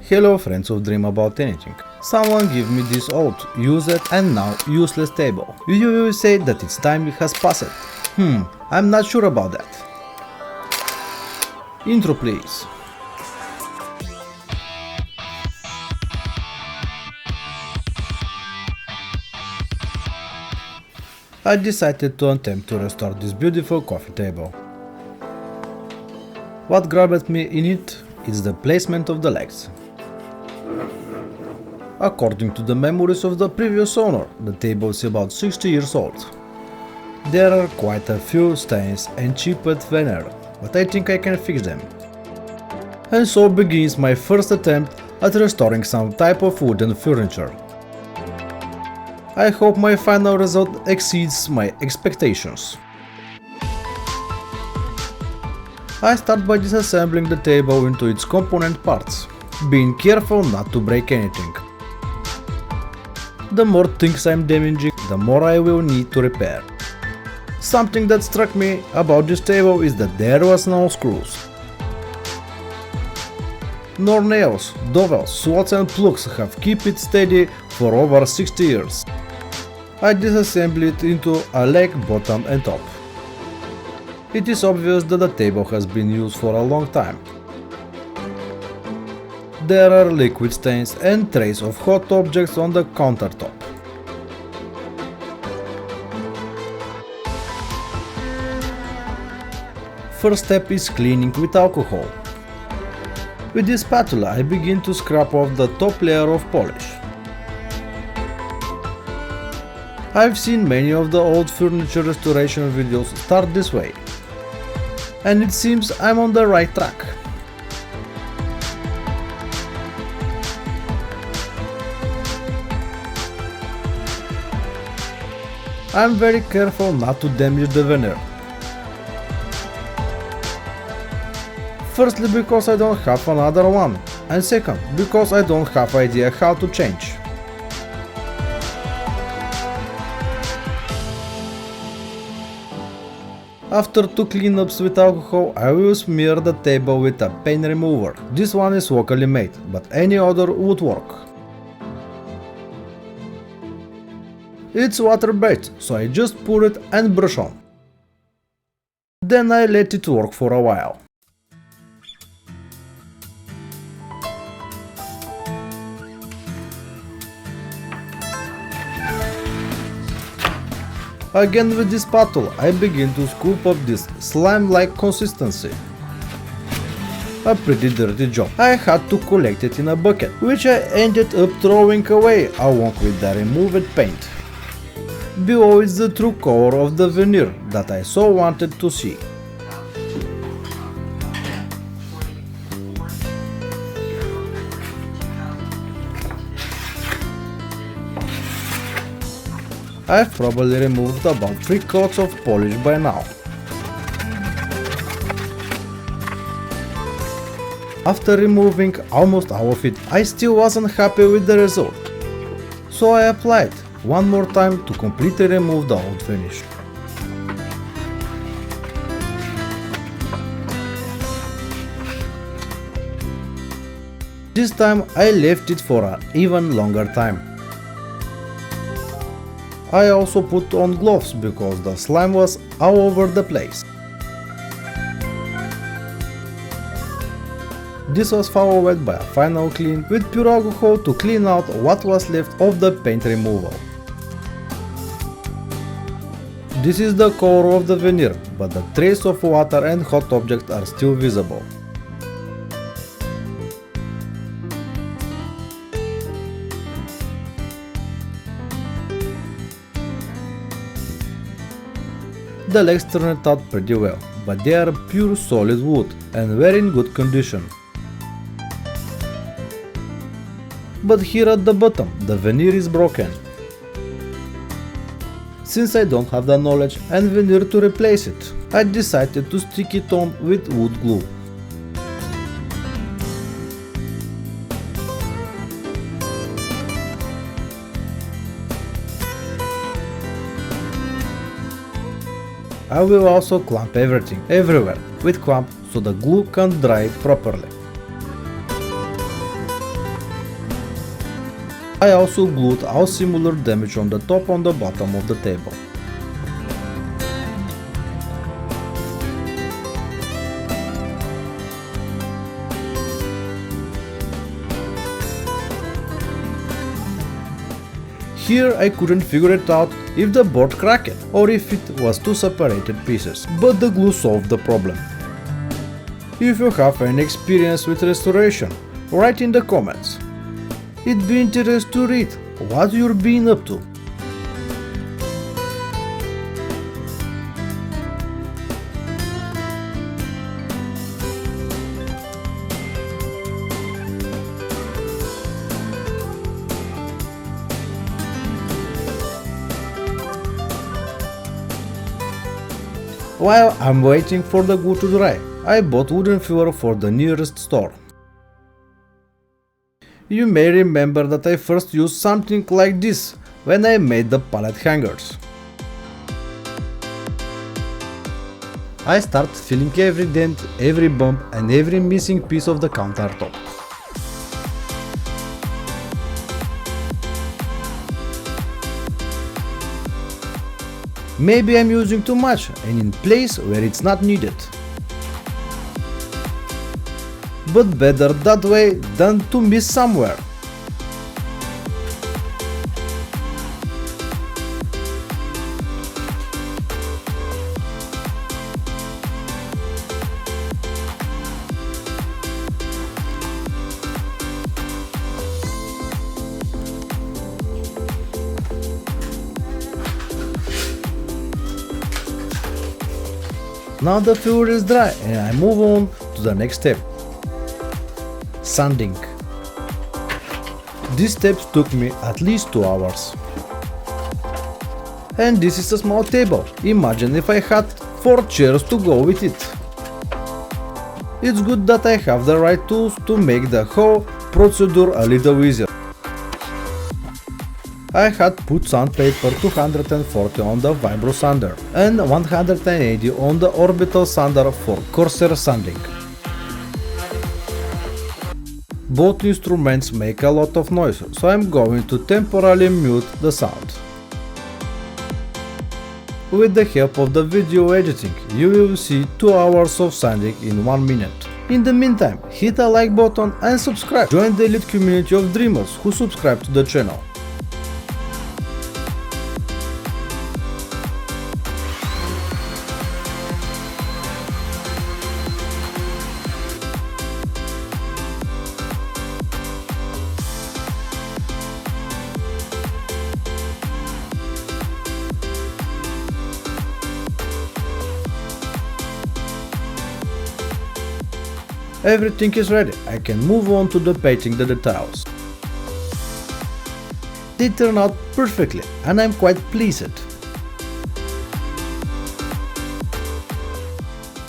Hello friends of Dream About Anything. Someone give me this old, used and now useless table. You will say that its time has passed. I'm not sure about that. Intro please. I decided to attempt to restore this beautiful coffee table. What grabbed me in it is the placement of the legs. According to the memories of the previous owner, the table is about 60 years old. There are quite a few stains and chipped veneer, but I think I can fix them. And so begins my first attempt at restoring some type of wooden furniture. I hope my final result exceeds my expectations. I start by disassembling the table into its component parts, being careful not to break anything. The more things I'm damaging, the more I will need to repair. Something that struck me about this table is that there was no screws, nor nails, dovels, slots and plugs have kept it steady for over 60 years. I disassembled it into a leg, bottom and top. It is obvious that the table has been used for a long time. There are liquid stains and traces of hot objects on the countertop. First step is cleaning with alcohol. With this spatula I begin to scrap off the top layer of polish. I've seen many of the old furniture restoration videos start this way, and it seems I'm on the right track. I'm very careful not to damage the veneer. Firstly because I don't have another one, and second because I don't have idea how to change. After 2 cleanups with alcohol, I will smear the table with a paint remover. This one is locally made, but any other would work. It's water-based, so I just pour it and brush on. Then I let it work for a while. Again with this spatula I begin to scoop up this slime-like consistency. A pretty dirty job. I had to collect it in a bucket, which I ended up throwing away along with the removed paint. Below is the true color of the veneer that I so wanted to see. I've probably removed about 3 coats of polish by now. After removing almost all of it, I still wasn't happy with the result. So I applied one more time to completely remove the old finish. This time I left it for an even longer time. I also put on gloves because the slime was all over the place. This was followed by a final clean with pure alcohol to clean out what was left of the paint removal. This is the color of the veneer, but the trace of water and hot objects are still visible. The legs turned out pretty well, but they are pure solid wood and were in good condition. But here at the bottom, the veneer is broken. Since I don't have the knowledge and veneer to replace it, I decided to stick it on with wood glue. I will also clamp everything, everywhere, with clamp so the glue can dry it properly. I also glued all similar damage on the top and the bottom of the table. Here I couldn't figure it out if the board cracked or if it was two separated pieces, but the glue solved the problem. If you have any experience with restoration, write in the comments. It'd be interesting to read what you're being up to. While I'm waiting for the glue to dry, I bought wooden filler for the nearest store. You may remember that I first used something like this when I made the pallet hangers. I start filling every dent, every bump and every missing piece of the countertop. Maybe I'm using too much and in place where it's not needed. But better that way than to miss somewhere. Now the filler is dry and I move on to the next step. Sanding. These steps took me at least 2 hours. And this is a small table. Imagine if I had 4 chairs to go with it. It's good that I have the right tools to make the whole procedure a little easier. I had put sandpaper 240 on the vibro sander and 180 on the orbital sander for coarser sanding. Both instruments make a lot of noise, so I'm going to temporarily mute the sound. With the help of the video editing, you will see 2 hours of sanding in 1 minute. In the meantime, hit a like button and subscribe. Join the elite community of dreamers who subscribe to the channel. Everything is ready, I can move on to the painting the details. They turn out perfectly and I'm quite pleased.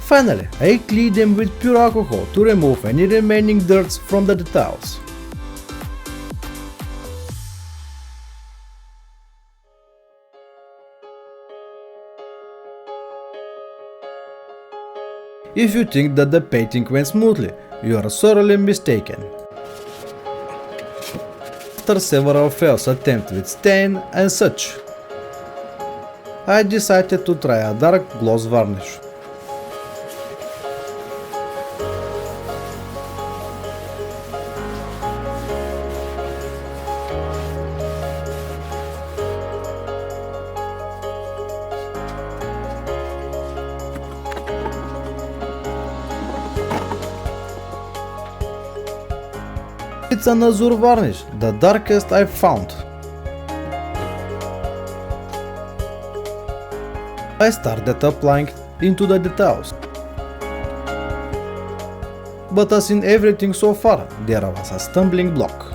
Finally, I clean them with pure alcohol to remove any remaining dirt from the details. If you think that the painting went smoothly, you are sorely mistaken. After several failed attempts with stain and such, I decided to try a dark gloss varnish. It's an azure varnish, the darkest I've found. I started applying into the details. But as in everything so far, there was a stumbling block.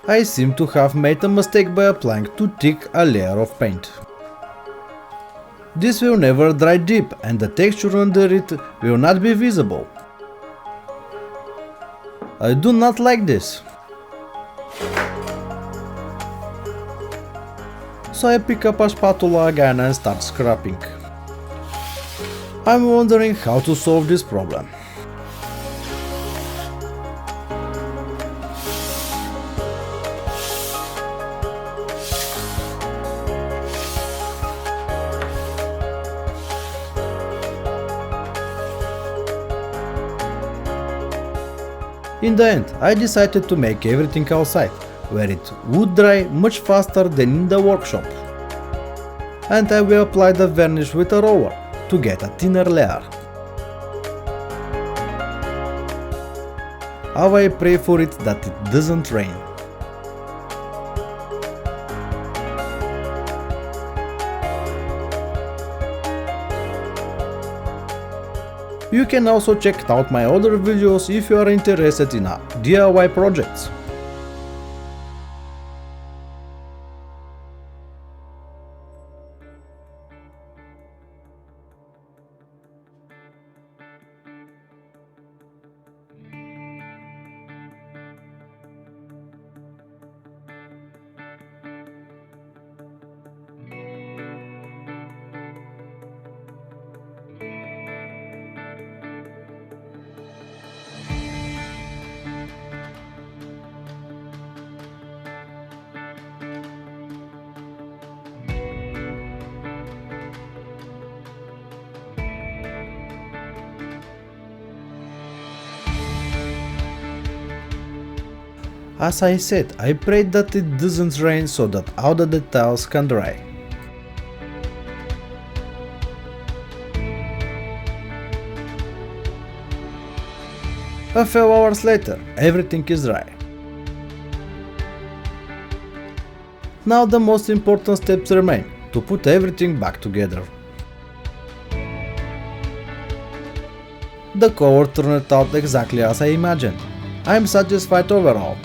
I seem to have made a mistake by applying too thick a layer of paint. This will never dry deep and the texture under it will not be visible. I do not like this. So I pick up a spatula again and start scraping. I'm wondering how to solve this problem. In the end, I decided to make everything outside, where it would dry much faster than in the workshop. And I will apply the varnish with a roller to get a thinner layer. How I pray for it that it doesn't rain. You can also check out my other videos if you are interested in DIY projects. As I said, I prayed that it doesn't rain so that all the details can dry. A few hours later, everything is dry. Now the most important steps remain, to put everything back together. The cover turned out exactly as I imagined. I am satisfied overall.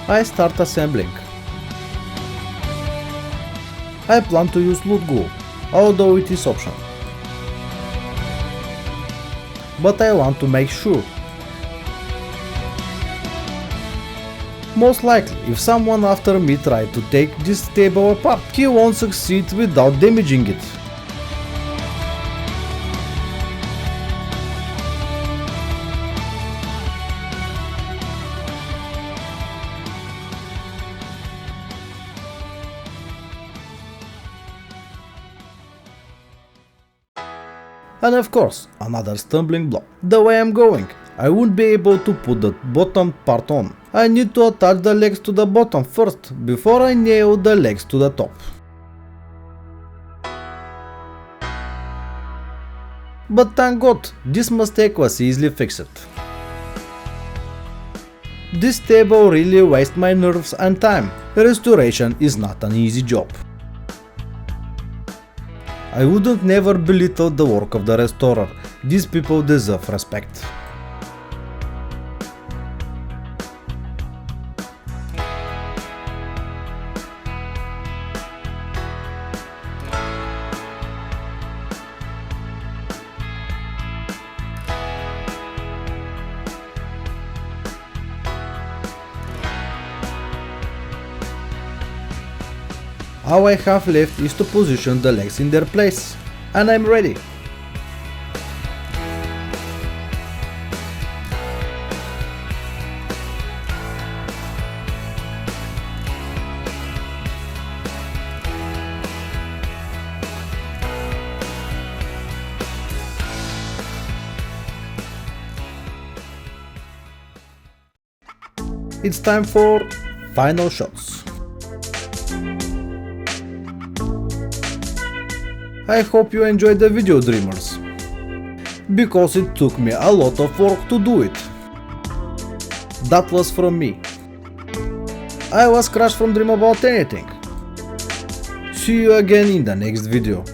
I start assembling. I plan to use loot glue, although it is optional. But I want to make sure. Most likely, if someone after me tried to take this table apart, he won't succeed without damaging it. And of course, another stumbling block. The way I'm going, I won't be able to put the bottom part on. I need to attach the legs to the bottom first, before I nail the legs to the top. But thank God, this mistake was easily fixed. This table really wastes my nerves and time. Restoration is not an easy job. I wouldn't never belittle the work of the restorer. These people deserve respect. All I have left is to position the legs in their place, and I'm ready. It's time for final shots. I hope you enjoyed the video, dreamers, because it took me a lot of work to do it. That was from me. I was Crash from Dream About Anything. See you again in the next video.